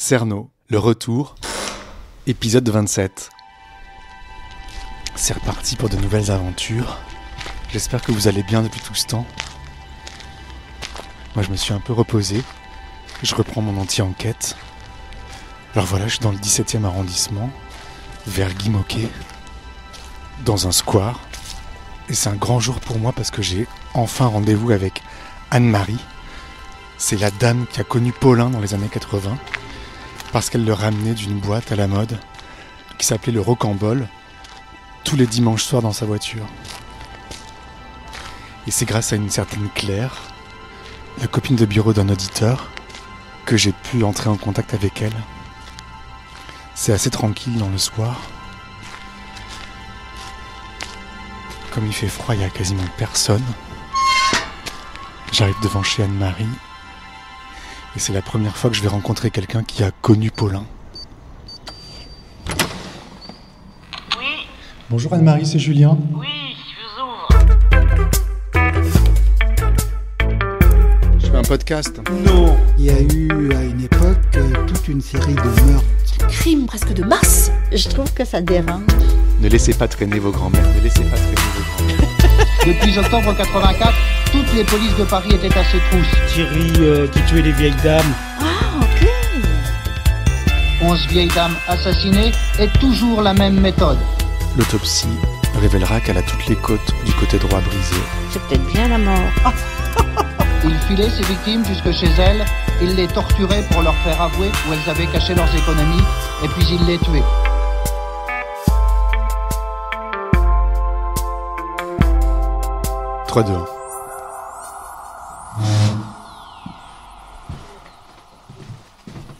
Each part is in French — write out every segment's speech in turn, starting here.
Cerno, le retour, épisode 27. C'est reparti pour de nouvelles aventures. J'espère que vous allez bien depuis tout ce temps. Moi, je me suis un peu reposé. Je reprends mon anti-enquête. Alors voilà, je suis dans le 17e arrondissement, vers Guy Môquet, dans un square. Et c'est un grand jour pour moi parce que j'ai enfin rendez-vous avec Anne-Marie. C'est la dame qui a connu Paulin dans les années 80, parce qu'elle le ramenait d'une boîte à la mode qui s'appelait le Rocambole, tous les dimanches soirs dans sa voiture. Et c'est grâce à une certaine Claire, la copine de bureau d'un auditeur, que j'ai pu entrer en contact avec elle. C'est assez tranquille dans le soir. Comme il fait froid, il n'y a quasiment personne. J'arrive devant chez Anne-Marie. Et c'est la première fois que je vais rencontrer quelqu'un qui a connu Paulin. Oui. Bonjour Anne-Marie, c'est Julien. Oui, je vous ouvre. Je fais un podcast. Non. Il y a eu à une époque toute une série de meurtres. Crime presque de masse. Je trouve que ça dérange. Ne laissez pas traîner vos grands-mères, ne laissez pas traîner vos grands-mères. Depuis octobre 84, toutes les polices de Paris étaient à ses trousses. Thierry qui tuait les vieilles dames. Ah, ok. 11 vieilles dames assassinées et toujours la même méthode. L'autopsie révélera qu'elle a toutes les côtes du côté droit brisées. C'est peut-être bien la mort. Il filait ses victimes jusque chez elles, il les torturait pour leur faire avouer où elles avaient caché leurs économies, et puis il les tuait. Trois, deux, un.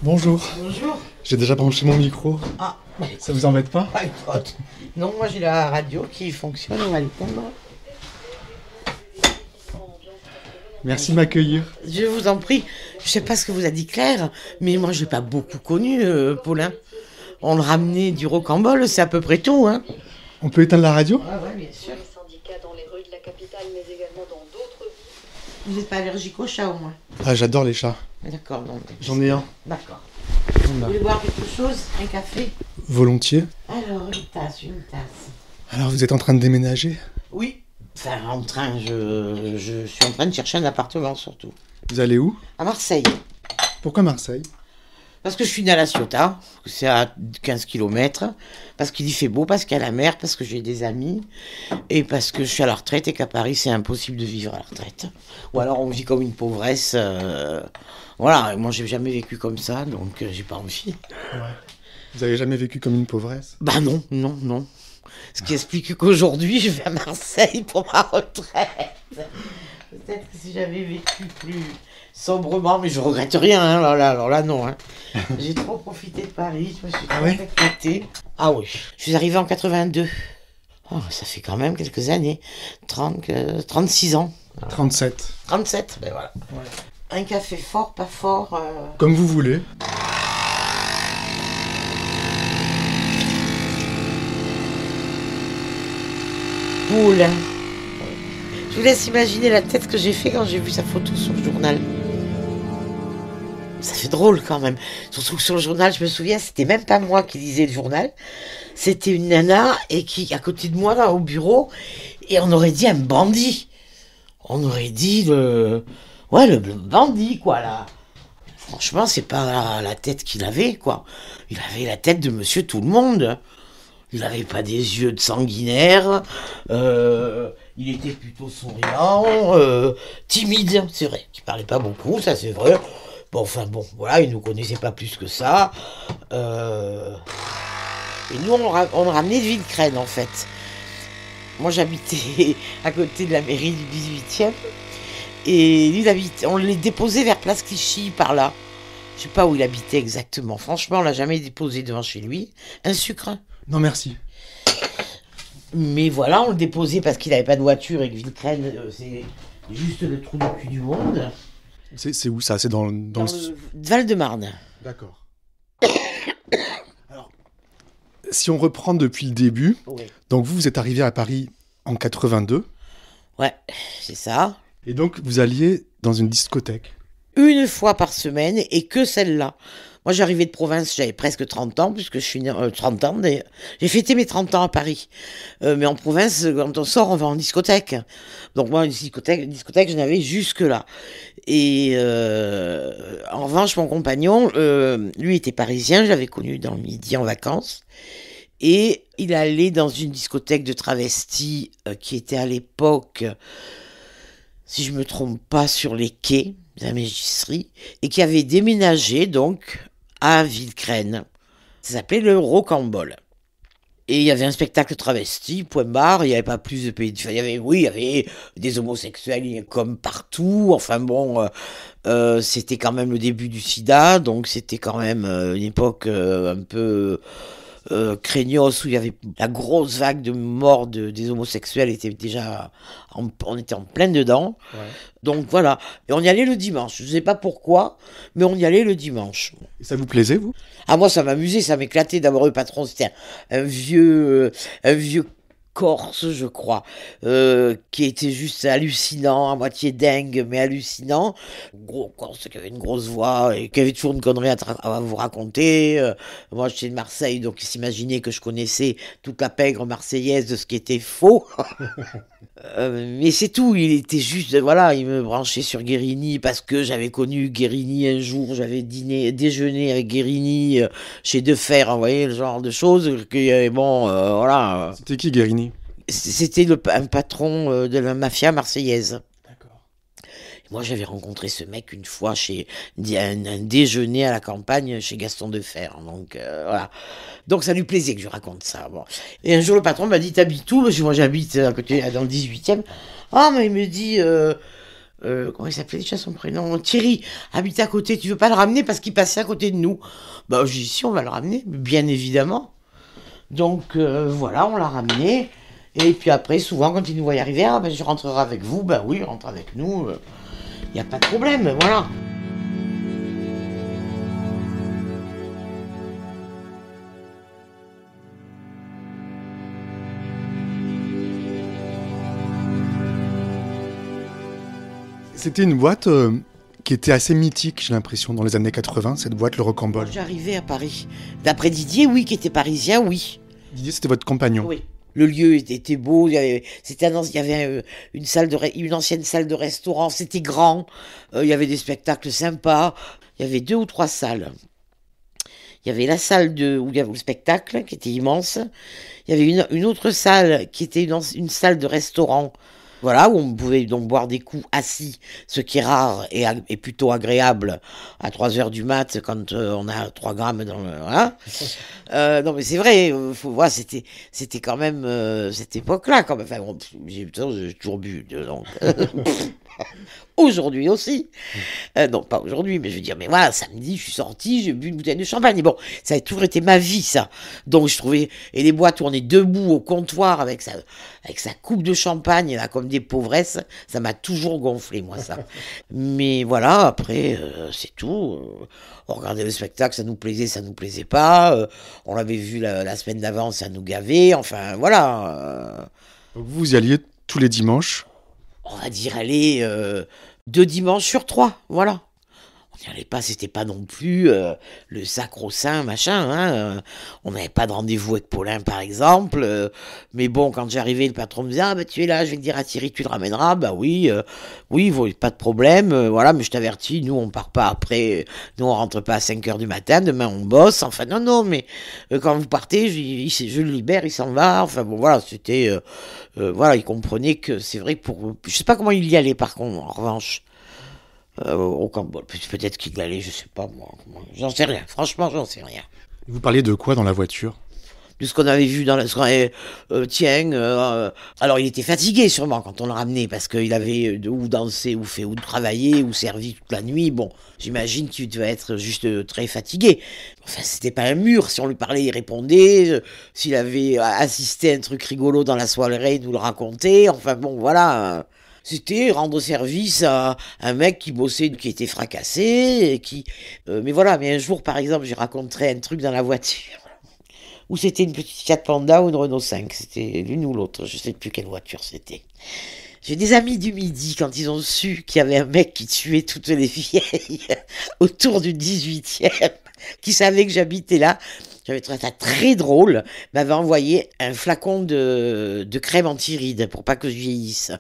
Bonjour. Bonjour. J'ai déjà branché mon micro. Ah, Ça vous embête pas? non, moi j'ai la radio qui fonctionne, on va l'éteindre. Merci de m'accueillir. Je vous en prie, je sais pas ce que vous a dit Claire, mais moi je l'ai pas beaucoup connu, Paulin. On le ramenait du Rocambole, c'est à peu près tout, hein. On peut éteindre la radio? Ah ouais, bien sûr. Les syndicats dans les rues de la capitale, mais également dans d'autres villes. Vous n'êtes pas allergique au chat au moins? Ah, j'adore les chats. D'accord, non. J'en ai un. D'accord. Vous voulez boire quelque chose? Un café? Volontiers. Alors, une tasse. Alors, vous êtes en train de déménager? Oui. Enfin, en train, je suis en train de chercher un appartement surtout. Vous allez où? À Marseille. Pourquoi Marseille? Parce que je suis née à La Ciotat, c'est à 15 km, parce qu'il y fait beau, parce qu'il y a la mer, parce que j'ai des amis, et parce que je suis à la retraite et qu'à Paris c'est impossible de vivre à la retraite. Ou alors on vit comme une pauvresse, voilà, et moi j'ai jamais vécu comme ça, donc j'ai pas envie. Ouais. Vous avez jamais vécu comme une pauvresse? Bah non. Ce qui explique qu'aujourd'hui je vais à Marseille pour ma retraite. Peut-être que si j'avais vécu plus sobrement, mais je regrette rien, hein, alors là non. Hein. J'ai trop profité de Paris, je me suis trop éclatée. Ah oui, je suis arrivée en 82. Oh, ça fait quand même quelques années. 36 ans. 37. 37, ben voilà. Ouais. Un café fort, pas fort. Comme vous voulez. Poule. Je vous laisse imaginer la tête que j'ai fait quand j'ai vu sa photo sur le journal. Ça fait drôle quand même. Surtout que sur le journal, je me souviens, c'était même pas moi qui lisais le journal. C'était une nana et qui, à côté de moi, là, au bureau, et on aurait dit un bandit. On aurait dit le bandit, quoi, là. Franchement, c'est pas la tête qu'il avait, quoi. Il avait la tête de monsieur tout le monde. Il avait pas des yeux de sanguinaire. Il était plutôt souriant, timide, c'est vrai. Il parlait pas beaucoup, ça c'est vrai. Bon, enfin bon, voilà, il nous connaissait pas plus que ça. Et nous, on le ramenait de Villecrène, en fait. Moi, j'habitais à côté de la mairie du 18e. Et lui, on l'a déposé vers Place Clichy, par là. Je sais pas où il habitait exactement. Franchement, on l'a jamais déposé devant chez lui. Un sucre? Non, merci. Mais voilà, on le déposait parce qu'il n'avait pas de voiture et que Villecrène, c'est juste le trou du cul du monde. C'est où ça? C'est dans le Val-de-Marne. D'accord. Alors, si on reprend depuis le début, Oui. donc vous êtes arrivé à Paris en 82. Ouais, c'est ça. Et donc, vous alliez dans une discothèque. Une fois par semaine et que celle-là. Moi, j'arrivais de province, j'avais presque 30 ans, puisque je suis née, 30 ans, d'ailleurs. J'ai fêté mes 30 ans à Paris. Mais en province, quand on sort, on va en discothèque. Donc moi, une discothèque, je n'avais jusque-là. Et en revanche, mon compagnon, lui était parisien, je l'avais connu dans le Midi en vacances. Et il allait dans une discothèque de travestis qui était à l'époque, si je me trompe pas, sur les quais de la Mégisserie, et qui avait déménagé donc à Villecreine. Ça s'appelait le Rocambole. Et il y avait un spectacle travesti, point barre, il n'y avait pas plus de pays. Il y avait des homosexuels comme partout. Enfin bon, c'était quand même le début du sida, donc c'était quand même une époque un peu craignos, où il y avait la grosse vague de morts des homosexuels, était déjà, on était en plein dedans. Ouais. Donc voilà, et on y allait le dimanche. Je ne sais pas pourquoi, mais on y allait le dimanche. Et ça vous plaisait, vous? Ah, moi, ça m'amusait, ça m'éclatait. D'abord, le patron, c'était un vieux Corse, je crois, qui était juste hallucinant, à moitié dingue, mais hallucinant. Gros Corse qui avait une grosse voix et qui avait toujours une connerie à vous raconter. Moi, j'étais de Marseille, donc il s'imaginait que je connaissais toute la pègre marseillaise de ce qui était faux. Mais c'est tout, il était juste, voilà, il me branchait sur Guérini parce que j'avais connu Guérini un jour, j'avais déjeuné avec Guérini chez Defer, vous voyez, le genre de choses, que, bon, voilà. C'était qui Guérini? C'était un patron de la mafia marseillaise. D'accord. Moi, j'avais rencontré ce mec une fois chez un déjeuner à la campagne chez Gaston Defer, donc voilà. Donc ça lui plaisait que je raconte ça. Bon. Et un jour, le patron m'a dit, t'habites où? Parce que moi, j'habite à côté, dans le 18e. Ah, mais il me dit, comment il s'appelait déjà son prénom? Thierry, habite à côté, tu veux pas le ramener parce qu'il passait à côté de nous? Bah, j'ai dit, si, on va le ramener, bien évidemment. Donc, voilà, on l'a ramené. Et puis après, souvent, quand il nous voit y arriver, ah, ben, je rentrerai avec vous. Ben oui, rentre avec nous. Il n'y a pas de problème, voilà. C'était une boîte qui était assez mythique, j'ai l'impression, dans les années 80, cette boîte, le Rocambole. J'arrivais à Paris. D'après Didier, oui, qui était parisien, oui. Didier, c'était votre compagnon? Oui. Le lieu était beau, il y avait une ancienne salle de restaurant, c'était grand, il y avait des spectacles sympas, il y avait 2 ou 3 salles. Il y avait la salle où il y avait le spectacle, qui était immense, il y avait une autre salle qui était une salle de restaurant, voilà, où on pouvait donc boire des coups assis, ce qui est rare et plutôt agréable à 3h du mat quand on a 3 grammes dans le... Hein. Non mais c'est vrai, faut voir, c'était quand même cette époque-là. Quand même. Enfin, bon, j'ai toujours bu, donc... Aujourd'hui aussi. Non, pas aujourd'hui, mais je veux dire, mais voilà, samedi, je suis sorti, j'ai bu une bouteille de champagne. Et bon, ça a toujours été ma vie, ça. Donc, je trouvais... Et les boîtes où on est debout au comptoir avec sa coupe de champagne, là, comme des pauvresses, ça m'a toujours gonflé, moi, ça. Mais voilà, après, c'est tout. On regardait le spectacle, ça nous plaisait pas. On l'avait vu la semaine d'avant, ça nous gavait. Enfin, voilà. Vous y alliez tous les dimanches? On va dire, allez, 2 dimanches sur 3, voilà. On n'y allait pas, c'était pas non plus le sacro-saint, machin, hein. On n'avait pas de rendez-vous avec Paulin, par exemple. Mais bon, quand j'arrivais, le patron me disait, ah, bah, tu es là, je vais te dire à Thierry, tu le ramèneras. Bah oui, pas de problème. Voilà, mais je t'avertis, nous, on part pas après. Nous, on rentre pas à 5h du matin. Demain, on bosse. Enfin, non, mais quand vous partez, je le libère, il s'en va. Enfin, bon, voilà, c'était... voilà, il comprenait que c'est vrai que je sais pas comment il y allait, par contre, en revanche. Au Cambodge. Peut-être qu'il allait, je sais pas moi. J'en sais rien. Franchement, j'en sais rien. Vous parliez de quoi dans la voiture? De ce qu'on avait vu dans la... alors, il était fatigué, sûrement, quand on le ramenait, parce qu'il avait ou dansé, ou travaillé, ou servi toute la nuit. Bon, j'imagine qu'il devait être juste très fatigué. Enfin, c'était pas un mur. Si on lui parlait, il répondait. S'il avait assisté à un truc rigolo dans la soirée, il nous le racontait. Enfin, bon, voilà... C'était rendre service à un mec qui bossait, qui était fracassé, et qui... mais voilà, mais un jour, par exemple, j'ai raconté un truc dans la voiture, où c'était une petite Fiat Panda ou une Renault 5, c'était l'une ou l'autre, je sais plus quelle voiture c'était. J'ai des amis du Midi, quand ils ont su qu'il y avait un mec qui tuait toutes les vieilles autour du 18e, qui savait que j'habitais là, j'avais trouvé ça très drôle, m'avait envoyé un flacon de crème anti-rides pour pas que je vieillisse.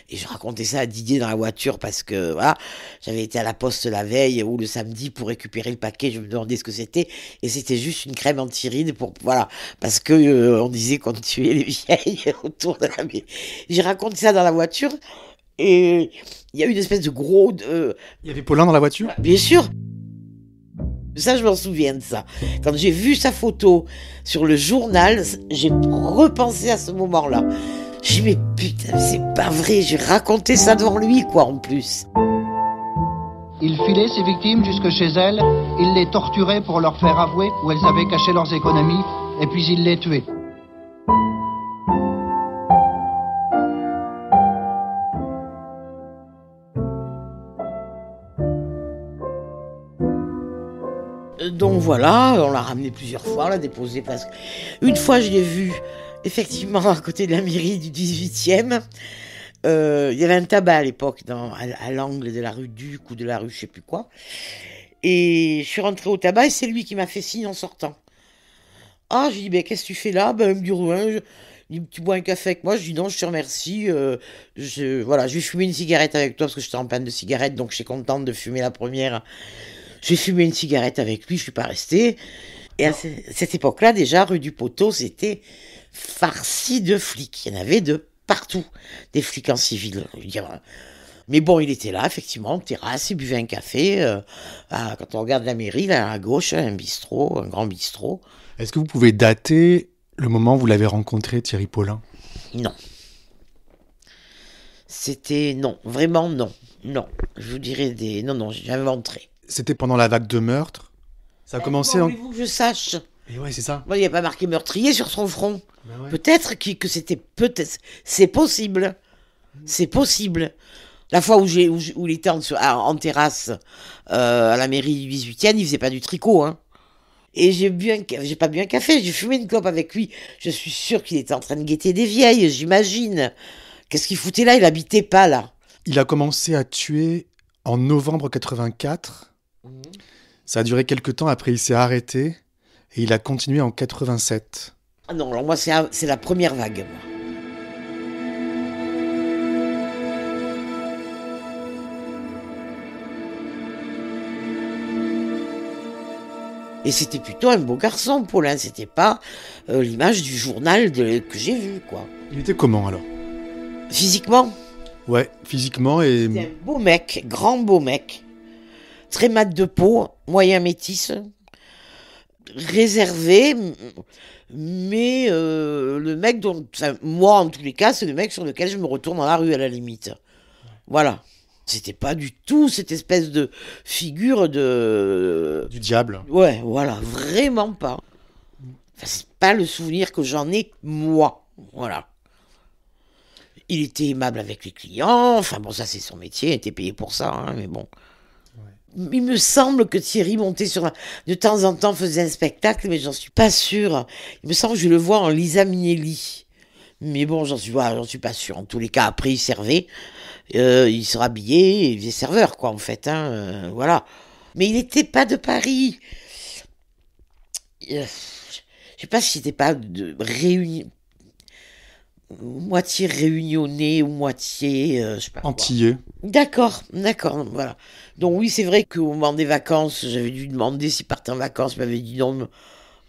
Et je racontais ça à Didier dans la voiture parce que voilà, j'avais été à la poste la veille ou le samedi pour récupérer le paquet, je me demandais ce que c'était, et c'était juste une crème anti-rides pour, voilà, parce que on disait qu'on tuait les vieilles autour de la maison. J'ai raconté ça dans la voiture, et il y a eu une espèce de gros... Il y avait Paulin dans la voiture? Bien sûr. Ça, je m'en souviens de ça. Quand j'ai vu sa photo sur le journal, j'ai repensé à ce moment-là. J'ai dit, mais putain, c'est pas vrai, j'ai raconté ça devant lui, quoi, en plus. Il filait ses victimes jusque chez elles, il les torturait pour leur faire avouer où elles avaient caché leurs économies, et puis il les tuait. Donc voilà, on l'a ramené plusieurs fois, on l'a déposé parce que... Une fois, je l'ai vu, effectivement, à côté de la mairie du 18e. Il y avait un tabac à l'époque, à l'angle de la rue Duc ou de la rue je sais plus quoi. Et je suis rentrée au tabac et c'est lui qui m'a fait signe en sortant. Ah, j'ai dit, ben, qu'est-ce que tu fais là? Ben, il me dit, rien. Il me dit, tu bois un café avec moi? Je dis, non, je te remercie. Voilà, je vais fumer une cigarette avec toi parce que j'étais en panne de cigarette, donc je suis contente de fumer la première. J'ai fumé une cigarette avec lui, je suis pas restée. Et à cette époque-là, déjà, rue du Poteau, c'était farci de flics. Il y en avait de partout, des flics en civil. Je veux dire. Mais bon, il était là, effectivement, en terrasse, il buvait un café. Quand on regarde la mairie, là, à gauche, un bistrot, un grand bistrot. Est-ce que vous pouvez dater le moment où vous l'avez rencontré, Thierry Paulin? Non. C'était non, vraiment non. Non, je vous dirais des... Non, j'inventerais. C'était pendant la vague de meurtres? Ça a commencé en... Voulez-vous que je sache? Et ouais, c'est ça. Bon, il n'y a pas marqué meurtrier sur son front. Ben ouais. Peut-être que c'était... Peut-être... C'est possible. C'est possible. La fois où il était en terrasse à la mairie du 18e, il faisait pas du tricot, hein. Et j'ai pas bu un café, j'ai fumé une clope avec lui. Je suis sûre qu'il était en train de guetter des vieilles, j'imagine. Qu'est-ce qu'il foutait là? Il habitait pas là. Il a commencé à tuer en novembre 84. Ça a duré quelques temps, après il s'est arrêté et il a continué en 87. Ah non, alors moi c'est la première vague, moi. Et c'était plutôt un beau garçon, Paulin. C'était pas l'image du journal que j'ai vu, quoi. Il était comment alors? Physiquement? Ouais, physiquement et... C'était un beau mec, grand beau mec. Très mat de peau, moyen métis. Réservé, mais le mec dont... Enfin, moi, en tous les cas, c'est le mec sur lequel je me retourne dans la rue, à la limite. Voilà. C'était pas du tout cette espèce de figure de... Du diable. Ouais, voilà, vraiment pas. Enfin, c'est pas le souvenir que j'en ai, moi. Voilà. Il était aimable avec les clients, enfin bon, ça c'est son métier, il était payé pour ça, hein, mais bon. Ouais. Il me semble que Thierry montait de temps en temps faisait un spectacle, mais j'en suis pas sûre. Il me semble que je le vois en Lisa Minnelli. Mais bon, j'en suis pas sûre. En tous les cas, après, il servait. Il se rhabillait, il faisait serveur, quoi, en fait. Hein, voilà. Mais il n'était pas de Paris. Je sais pas si c'était pas de moitié réunionnais ou moitié... je sais pas antillais. D'accord, voilà. Donc oui, c'est vrai qu'au moment des vacances, j'avais dû demander s'il partait en vacances. Il m'avait dit non,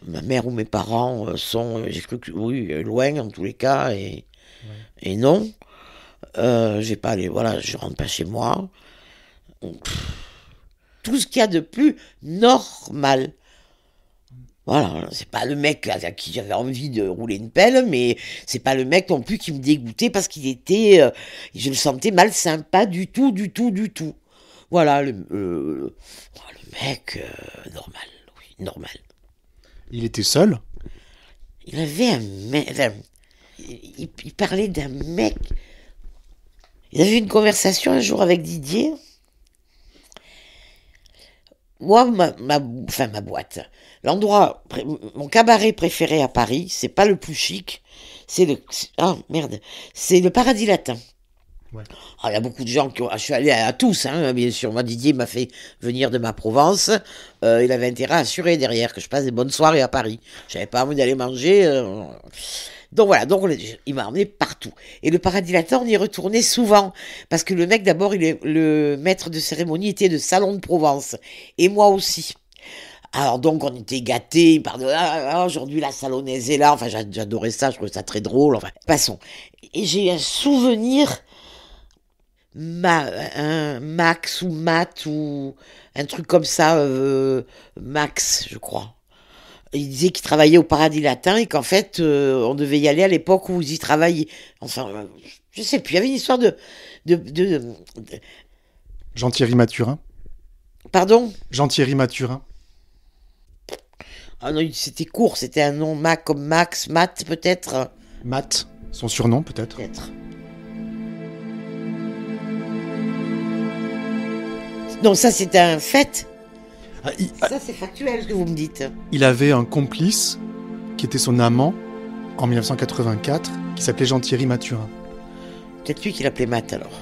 ma mère ou mes parents sont... j'ai cru que oui, loin en tous les cas, et non. J'ai pas allé, voilà, je rentre pas chez moi. Tout ce qu'il y a de plus normal. Voilà, c'est pas le mec à qui j'avais envie de rouler une pelle, mais c'est pas le mec non plus qui me dégoûtait parce qu'il était, je le sentais malsain, pas du tout. Voilà, le mec normal, oui, normal. Il était seul? Il avait un mec, enfin, il parlait d'un mec. Il avait une conversation un jour avec Didier. Moi, ma boîte, l'endroit, mon cabaret préféré à Paris, c'est pas le plus chic, c'est le Paradis Latin. Ouais. Alors, il y a beaucoup de gens qui ont... Je suis allé à tous, hein, bien sûr. Moi, Didier m'a fait venir de ma Provence. Il avait intérêt à assurer derrière que je passe des bonnes soirées à Paris. J'avais pas envie d'aller manger. Donc voilà, il m'a emmené partout. Et le paradis latin, on y retournait souvent. Parce que le mec, d'abord, le maître de cérémonie était de Salon de Provence. Et moi aussi. Alors donc, on était gâtés. Il parlait, aujourd'hui, la salonnaise est là. Enfin, j'adorais ça, je trouvais ça très drôle. Enfin, passons. Et j'ai un souvenir... un Max ou Matt ou un truc comme ça, Max, je crois. Il disait qu'il travaillait au Paradis Latin et qu'en fait, on devait y aller à l'époque où ils y travaillaient. Enfin, je sais plus, il y avait une histoire de... Jean-Thierry Mathurin. Pardon ? Jean-Thierry Mathurin. Ah non, c'était court, c'était un nom comme Max, Matt peut-être. Matt, son surnom peut-être. Peut-être. Non, ça c'est un fait. Ça c'est factuel ce que vous me dites. Il avait un complice qui était son amant en 1984 qui s'appelait Jean-Thierry Mathurin. Peut-être lui qui l'appelait Matt alors.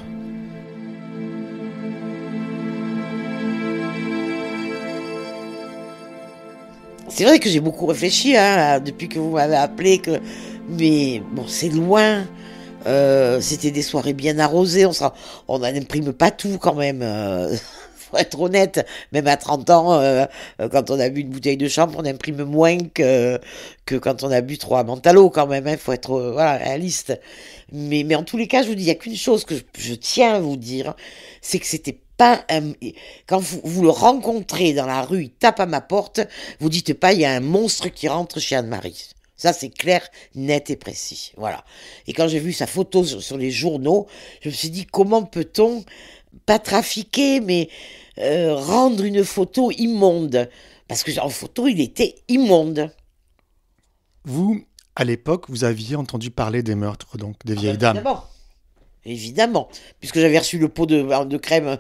C'est vrai que j'ai beaucoup réfléchi depuis que vous m'avez appelé. Mais bon, c'est loin. C'était des soirées bien arrosées. On n'imprime pas tout quand même. Faut être honnête, même à 30 ans, quand on a bu une bouteille de chambre, on imprime moins que quand on a bu 3 Mentalo quand même, faut être réaliste. Mais en tous les cas, je vous dis, il n'y a qu'une chose que je tiens à vous dire, c'est que c'était pas quand vous le rencontrez dans la rue, il tape à ma porte, vous dites pas, il y a un monstre qui rentre chez Anne-Marie. Ça, c'est clair, net et précis. Voilà. Et quand j'ai vu sa photo sur les journaux, je me suis dit, comment peut-on pas trafiquer, mais rendre une photo immonde. Parce que en photo, il était immonde. Vous, à l'époque, vous aviez entendu parler des meurtres, donc des vieilles dames. Évidemment. Puisque j'avais reçu le pot de crème.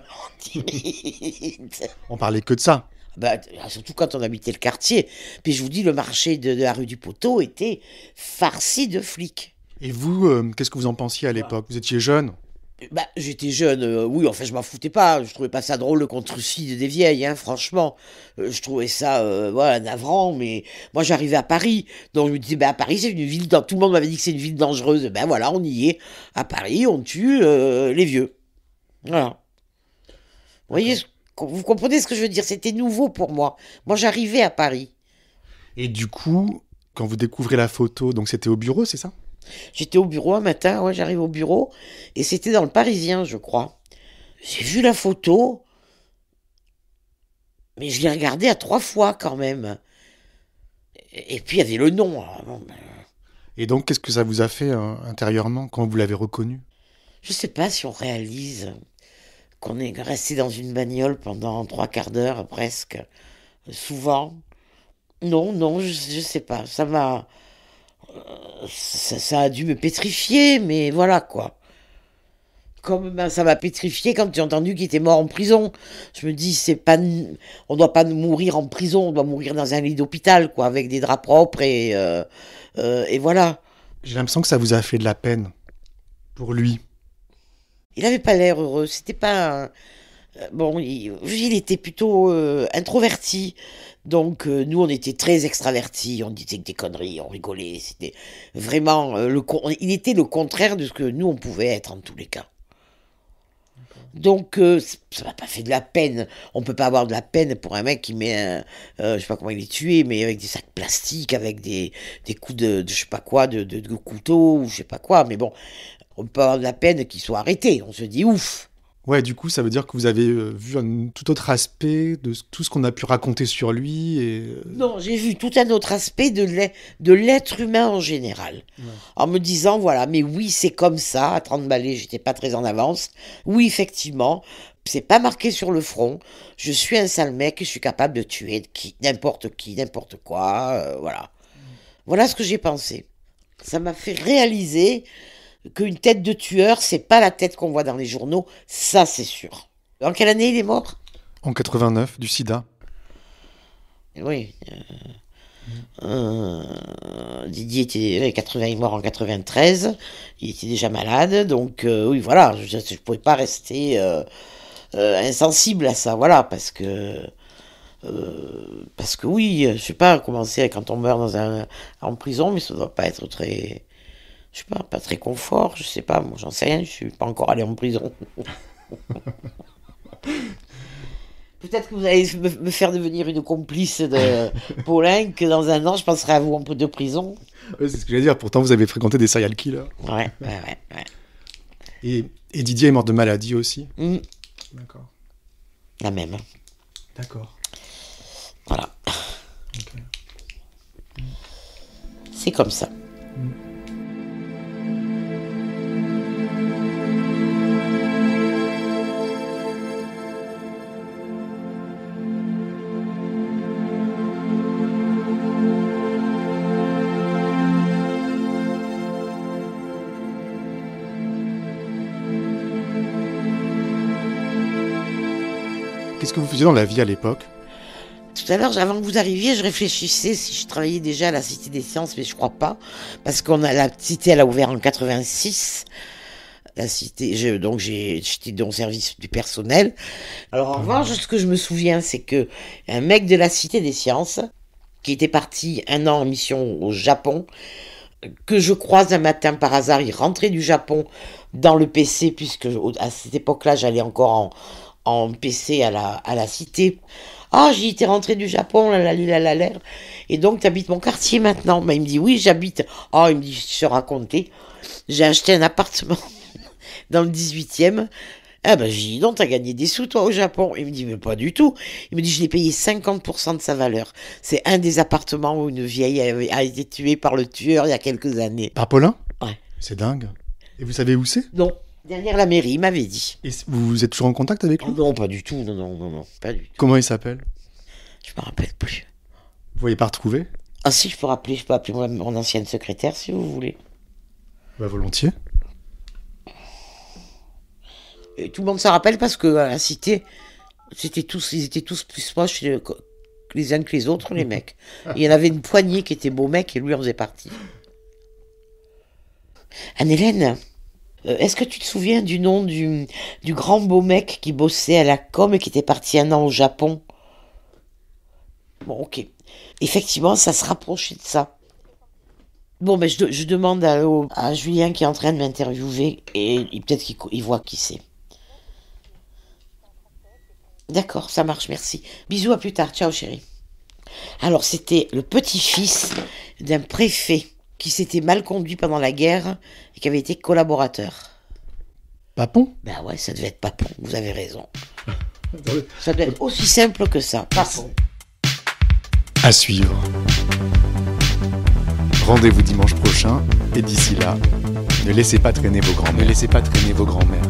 On parlait que de ça. Surtout quand on habitait le quartier. Puis je vous dis, le marché de la rue du Poteau était farci de flics. Et vous, qu'est-ce que vous en pensiez à l'époque ? Vous étiez jeune ? J'étais jeune, oui, enfin je m'en foutais pas, je trouvais pas ça drôle qu'on trucide des vieilles, franchement, je trouvais ça, navrant, mais moi j'arrivais à Paris, donc je me disais, à Paris c'est une ville, tout le monde m'avait dit que c'est une ville dangereuse, voilà, on y est, à Paris on tue les vieux, voilà. Vous voyez, vous comprenez ce que je veux dire, c'était nouveau pour moi j'arrivais à Paris. Et du coup, quand vous découvrez la photo, donc c'était au bureau, c'est ça ? J'étais au bureau un matin, j'arrive au bureau, et c'était dans le Parisien, je crois. J'ai vu la photo, mais je l'ai regardée à 3 fois quand même. Et puis il y avait le nom. Et donc, qu'est-ce que ça vous a fait intérieurement quand vous l'avez reconnu ? Je sais pas si on réalise qu'on est resté dans une bagnole pendant 3/4 d'heure presque, souvent. Non, je sais pas, ça m'a... Ça a dû me pétrifier, mais voilà quoi. Comme ça m'a pétrifié quand j'ai entendu qu'il était mort en prison. Je me dis, on doit pas mourir en prison, on doit mourir dans un lit d'hôpital, quoi, avec des draps propres et voilà. J'ai l'impression que ça vous a fait de la peine pour lui. Il avait pas l'air heureux, c'était pas... il était plutôt introverti. Donc, nous, on était très extravertis, on disait que des conneries, on rigolait. C'était vraiment... il était le contraire de ce que nous, on pouvait être, en tous les cas. Donc, ça m'a pas fait de la peine. On peut pas avoir de la peine pour un mec qui met je sais pas comment il est tué, mais avec des sacs plastiques, avec des coups de je sais pas quoi, de couteau, ou je sais pas quoi. Mais bon, on peut pas avoir de la peine qu'il soit arrêté. On se dit ouf. Ouais, du coup, ça veut dire que vous avez vu un tout autre aspect de tout ce qu'on a pu raconter sur lui et... Non, j'ai vu tout un autre aspect de l'être humain en général. Ouais. En me disant, voilà, mais oui, c'est comme ça. À 30 balais, j'étais pas très en avance. Oui, effectivement, c'est pas marqué sur le front. Je suis un sale mec et je suis capable de tuer n'importe quoi, voilà. Voilà ce que j'ai pensé. Ça m'a fait réaliser... qu'une tête de tueur, c'est pas la tête qu'on voit dans les journaux, ça c'est sûr. En quelle année il est mort ? En 89, du sida. Oui. Didier était 80, il est mort en 93, il était déjà malade, donc oui, voilà, je ne pouvais pas rester insensible à ça, voilà, parce que oui, je sais pas comment c'est quand on meurt en prison, mais ça doit pas être très, je sais pas très confort, je sais pas, moi j'en sais rien, je suis pas encore allé en prison. Peut-être que vous allez me faire devenir une complice de Paulin, que dans un an je penserai à vous en de prison. Ouais, c'est ce que j'allais dire, pourtant vous avez fréquenté des serial killers. Ouais. Et Didier est mort de maladie aussi. D'accord. La même. D'accord. Voilà. Ok. C'est comme ça. Qu'est-ce que vous faisiez dans la vie à l'époque ? Tout à l'heure, avant que vous arriviez, je réfléchissais si je travaillais déjà à la Cité des Sciences, mais je crois pas, parce la Cité, elle a ouvert en 86. La Cité, j'étais dans le service du personnel. Alors en revanche, ce que je me souviens, c'est que un mec de la Cité des Sciences, qui était parti 1 an en mission au Japon, que je croise un matin par hasard, il rentrait du Japon dans le PC, puisque à cette époque-là, j'allais encore en PC à la Cité. Ah, j'y étais rentré du Japon, la. Et donc, t'habites mon quartier maintenant? Il me dit, oui, j'habite. Ah, il me dit, je te racontais. J'ai acheté un appartement dans le 18e. Ah ben, j'ai dit, donc, t'as gagné des sous, toi, au Japon? Il me dit, mais pas du tout. Il me dit, je l'ai payé 50% de sa valeur. C'est un des appartements où une vieille a été tuée par le tueur il y a quelques années. Par Paulin ? Ouais. C'est dingue. Et vous savez où c'est ? Non. Derrière la mairie, il m'avait dit. Et vous êtes toujours en contact avec lui ? Non, pas du tout. Non, pas du tout. Comment il s'appelle ? Je me rappelle plus. Vous voyez pas retrouver ? Ah si, je peux appeler mon ancienne secrétaire si vous voulez. Bah volontiers. Et tout le monde s'en rappelle parce que à la Cité, ils étaient tous plus proches les uns que les autres, les mecs. Il y en avait une poignée qui étaient beaux mecs et lui en faisait partie. Anne-Hélène, est-ce que tu te souviens du nom du grand beau mec qui bossait à la com et qui était parti 1 an au Japon ? Bon, ok. Effectivement, ça se rapprochait de ça. Bon, mais je demande à Julien qui est en train de m'interviewer et peut-être qu'il voit qui c'est. D'accord, ça marche, merci. Bisous, à plus tard. Ciao, chérie. Alors, c'était le petit-fils d'un préfet qui s'était mal conduit pendant la guerre et qui avait été collaborateur. Papon ? Ben ouais, ça devait être Papon, vous avez raison. Ça doit être aussi simple que ça, Papon. À suivre. Rendez-vous dimanche prochain et d'ici là, ne laissez pas traîner vos grands-mères.